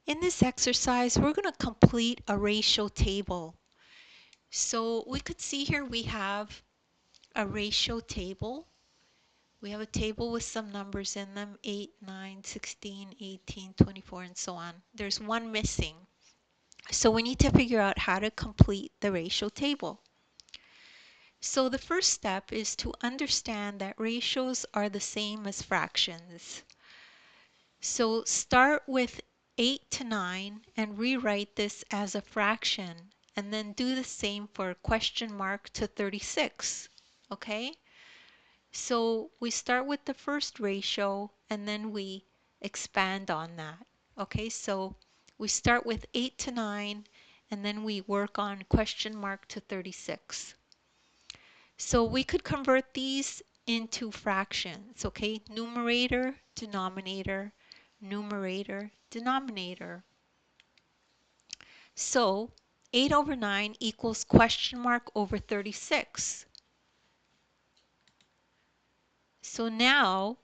In this exercise, we're going to complete a ratio table. So we could see here we have a ratio table. We have a table with some numbers in them, 8, 9, 16, 18, 24, and so on. There's one missing. So we need to figure out how to complete the ratio table. So the first step is to understand that ratios are the same as fractions. So start with 8 to 9 and rewrite this as a fraction, and then do the same for question mark to 36. Okay? So we start with the first ratio and then we expand on that. Okay, so we start with 8 to 9 and then we work on question mark to 36. So we could convert these into fractions, okay? Numerator, denominator, numerator, denominator. So 8 over 9 equals question mark over 36. So now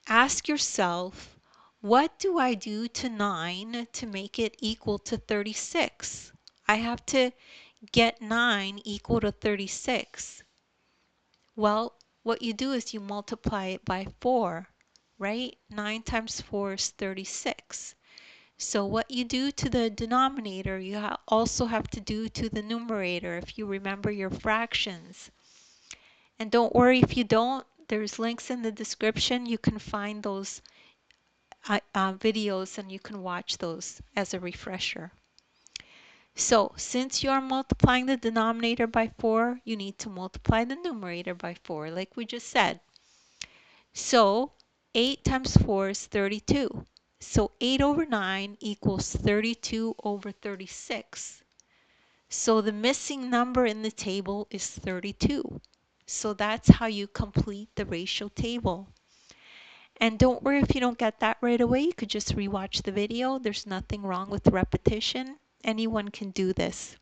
ask yourself, what do I do to 9 to make it equal to 36? I have to get 9 equal to 36. Well, what you do is you multiply it by 4, right? 9 times 4 is 36. So what you do to the denominator, you also have to do to the numerator if you remember your fractions. And don't worry if you don't, there's links in the description. You can find those videos and you can watch those as a refresher. So since you are multiplying the denominator by 4, you need to multiply the numerator by 4 like we just said. So 8 times 4 is 32. So 8 over 9 equals 32 over 36. So the missing number in the table is 32. So that's how you complete the ratio table. And don't worry if you don't get that right away. You could just rewatch the video. There's nothing wrong with repetition. Anyone can do this.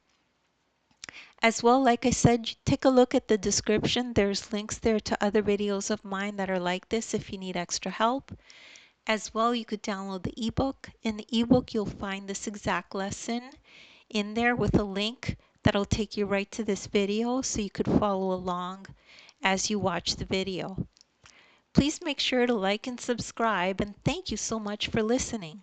As well, like I said, take a look at the description. There's links there to other videos of mine that are like this if you need extra help. As well, you could download the ebook. In the ebook, you'll find this exact lesson in there with a link that'll take you right to this video so you could follow along as you watch the video. Please make sure to like and subscribe, and thank you so much for listening.